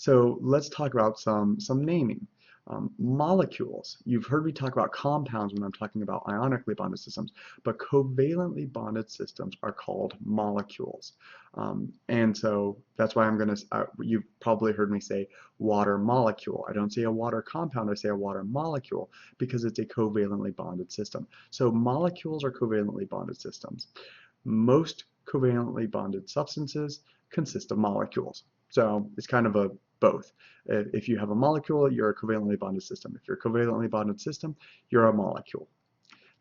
So let's talk about some naming. Molecules. You've heard me talk about compounds when I'm talking about ionically bonded systems, but covalently bonded systems are called molecules. And so that's why I'm going to, you've probably heard me say water molecule. I don't say a water compound, I say a water molecule because it's a covalently bonded system. So molecules are covalently bonded systems. Most covalently bonded substances consist of molecules. So it's kind of a both. If you have a molecule, you're a covalently bonded system. If you're a covalently bonded system, you're a molecule.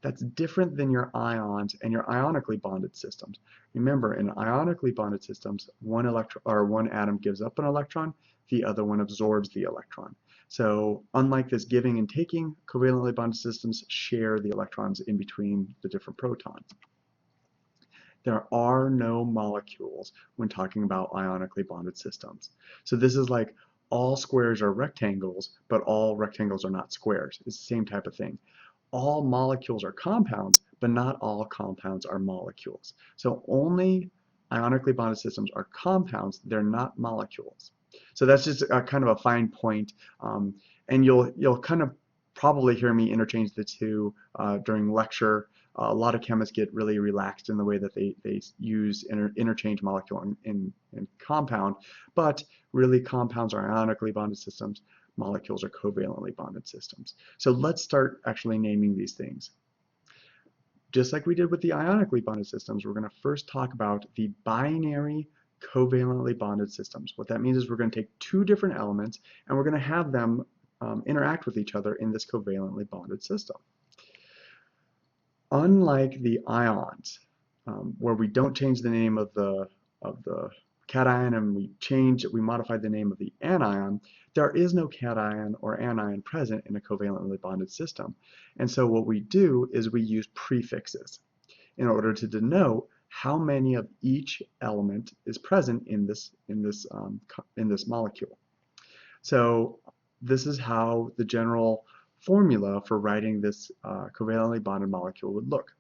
That's different than your ions and your ionically bonded systems. Remember, in ionically bonded systems, one atom gives up an electron, the other one absorbs the electron. So unlike this giving and taking, covalently bonded systems share the electrons in between the different protons. There are no molecules when talking about ionically bonded systems. So this is like all squares are rectangles, but all rectangles are not squares. It's the same type of thing. All molecules are compounds, but not all compounds are molecules. So only ionically bonded systems are compounds, they're not molecules. So that's just a kind of a fine point, and you'll kind of probably hear me interchange the two during lecture. A lot of chemists get really relaxed in the way that they use interchange molecule and compound, but really compounds are ionically bonded systems, molecules are covalently bonded systems. So let's start actually naming these things. Just like we did with the ionically bonded systems, we're going to first talk about the binary covalently bonded systems. What that means is we're going to take two different elements and we're going to have them interact with each other in this covalently bonded system. Unlike the ions, where we don't change the name of the cation and we modify the name of the anion, there is no cation or anion present in a covalently bonded system. And so what we do is we use prefixes in order to denote how many of each element is present in this molecule. So this is how the general formula for writing this covalently bonded molecule would look.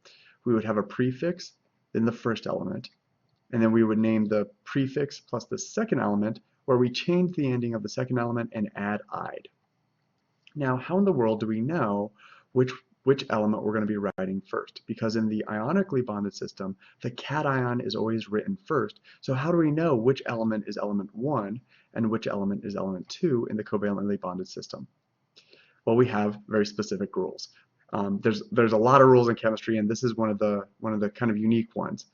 We would have a prefix in the first element, and then we would name the prefix plus the second element, where we change the ending of the second element and add "ide." Now, how in the world do we know which element we're going to be writing first? Because in the ionically bonded system, the cation is always written first. So how do we know which element is element 1 and which element is element 2 in the covalently bonded system? Well, we have very specific rules. There's a lot of rules in chemistry, and this is one of the kind of unique ones.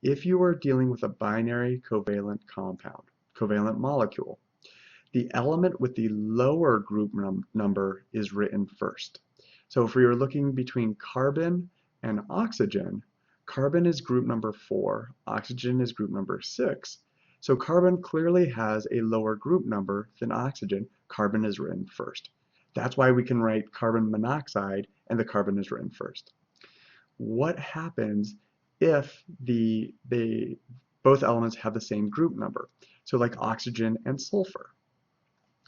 If you are dealing with a binary covalent compound, covalent molecule, the element with the lower group number is written first. So if we were looking between carbon and oxygen, carbon is group number 4, oxygen is group number 6. So carbon clearly has a lower group number than oxygen. Carbon is written first. That's why we can write carbon monoxide and the carbon is written first. What happens if both elements have the same group number? So like oxygen and sulfur.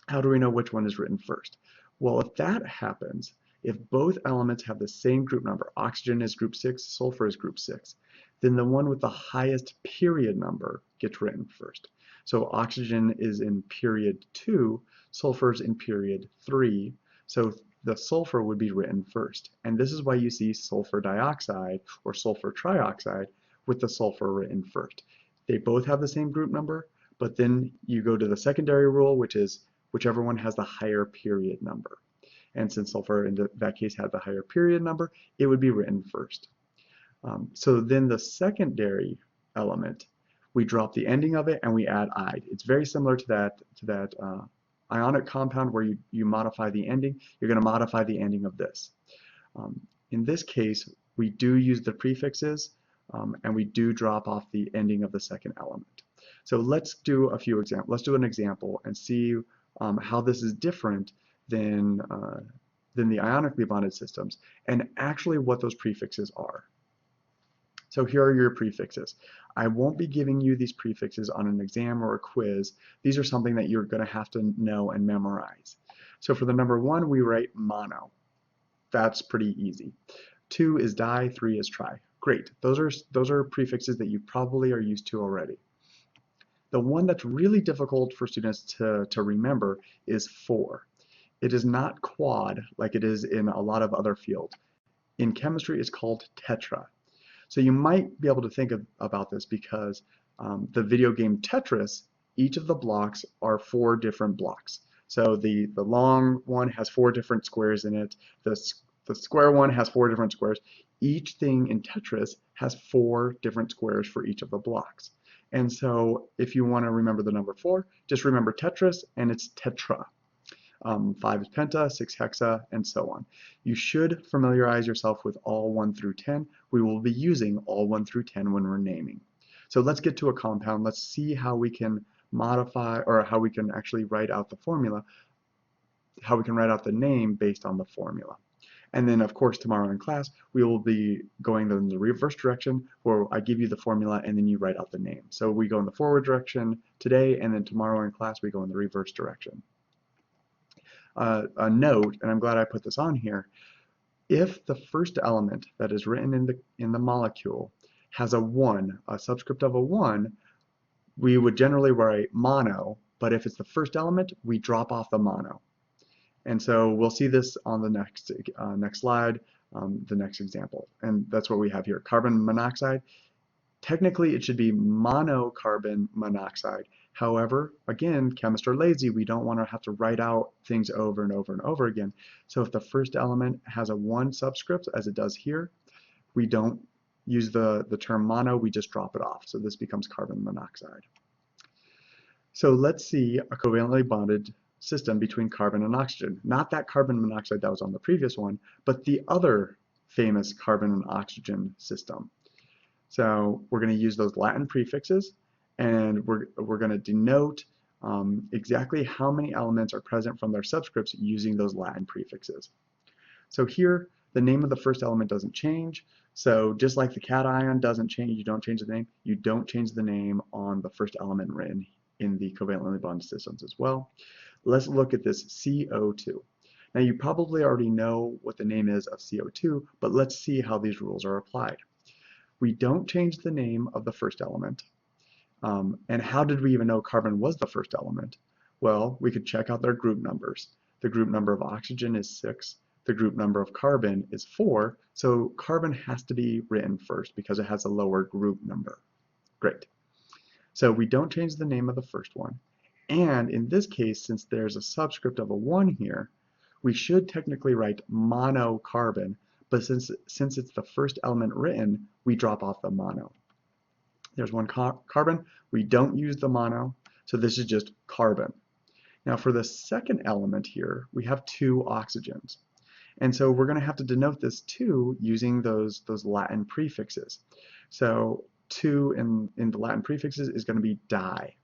How do we know which one is written first? Well, if that happens, if both elements have the same group number, oxygen is group 6, sulfur is group 6, then the one with the highest period number gets written first. So oxygen is in period 2, sulfur is in period 3, so the sulfur would be written first. And this is why you see sulfur dioxide or sulfur trioxide with the sulfur written first. They both have the same group number, but then you go to the secondary rule, which is whichever one has the higher period number. And since sulfur in that case had the higher period number, it would be written first. So then the secondary element, we drop the ending of it and we add "ide." It's very similar to that ionic compound where you modify the ending. You're going to modify the ending of this. In this case, we do use the prefixes and we do drop off the ending of the second element. So let's do a few examples. Let's do an example and see how this is different than the ionically bonded systems and actually what those prefixes are. So here are your prefixes. I won't be giving you these prefixes on an exam or a quiz. These are something that you're going to have to know and memorize. So for the number 1, we write mono. That's pretty easy. 2 is di, 3 is tri. Great. Those are prefixes that you probably are used to already. The one that's really difficult for students to remember is 4. It is not quad like it is in a lot of other fields. In chemistry, it's called tetra. So you might be able to think about this because the video game Tetris, each of the blocks are 4 different blocks. So the long one has 4 different squares in it. The square one has 4 different squares. Each thing in Tetris has 4 different squares for each of the blocks. And so if you want to remember the number 4, just remember Tetris and it's tetra. 5 is penta, 6 hexa, and so on. You should familiarize yourself with all 1 through 10. We will be using all 1 through 10 when we're naming. So let's get to a compound. Let's see how we can modify, or how we can actually write out the formula, how we can write out the name based on the formula. And then, of course, tomorrow in class, we will be going in the reverse direction where I give you the formula and then you write out the name. So we go in the forward direction today, and then tomorrow in class, we go in the reverse direction. A note, and I'm glad I put this on here, if the first element that is written in the molecule has a 1, a subscript of a 1, we would generally write mono, but if it's the first element, we drop off the mono. And so we'll see this on the next slide, the next example. And that's what we have here, carbon monoxide. Technically, it should be monocarbon monoxide. However, again, chemists are lazy. We don't want to have to write out things over and over and over again. So if the first element has a 1 subscript, as it does here, we don't use the term mono, we just drop it off. So this becomes carbon monoxide. So let's see a covalently bonded system between carbon and oxygen. Not that carbon monoxide that was on the previous one, but the other famous carbon and oxygen system. So we're going to use those Latin prefixes, and we're going to denote exactly how many elements are present from their subscripts using those Latin prefixes. So here, the name of the first element doesn't change. So just like the cation doesn't change, you don't change the name, you don't change the name on the first element written in the covalently bonded systems as well. Let's look at this CO2. Now you probably already know what the name is of CO2, but let's see how these rules are applied. We don't change the name of the first element. And how did we even know carbon was the first element? Well, we could check out their group numbers. The group number of oxygen is 6. The group number of carbon is 4. So carbon has to be written first because it has a lower group number. Great. So we don't change the name of the first one. And in this case, since there's a subscript of a 1 here, we should technically write monocarbon, but since it's the first element written, we drop off the mono. There's 1 carbon, we don't use the mono, so this is just carbon. Now for the second element here, we have 2 oxygens. And so we're going to have to denote this 2 using those Latin prefixes. So 2 in the Latin prefixes is going to be di.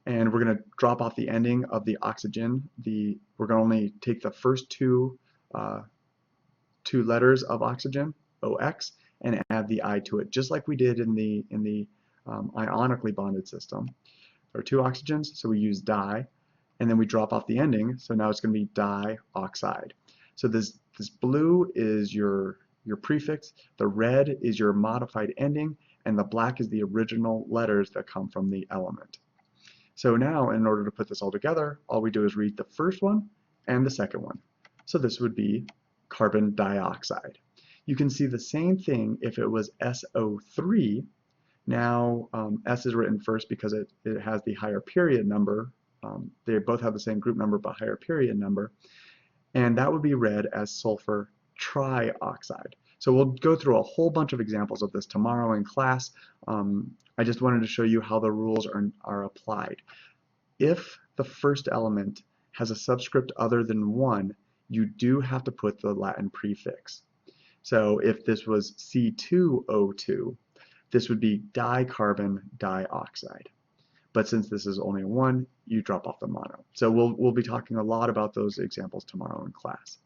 And we're going to drop off the ending of the oxygen. We're going to only take the first two letters of oxygen, OX, and add the I to it, just like we did in the ionically bonded system. There are 2 oxygens, so we use di, and then we drop off the ending, so now it's going to be dioxide. So this blue is your prefix, the red is your modified ending, and the black is the original letters that come from the element. So now, in order to put this all together, all we do is read the first one and the second one. So this would be carbon dioxide. You can see the same thing if it was SO3. Now, S is written first because it has the higher period number. They both have the same group number but higher period number. And that would be read as sulfur trioxide. So we'll go through a whole bunch of examples of this tomorrow in class. I just wanted to show you how the rules are applied. If the first element has a subscript other than 1, you do have to put the Latin prefix. So if this was C2O2, this would be dicarbon dioxide. But since this is only a 1, you drop off the mono. So we'll be talking a lot about those examples tomorrow in class.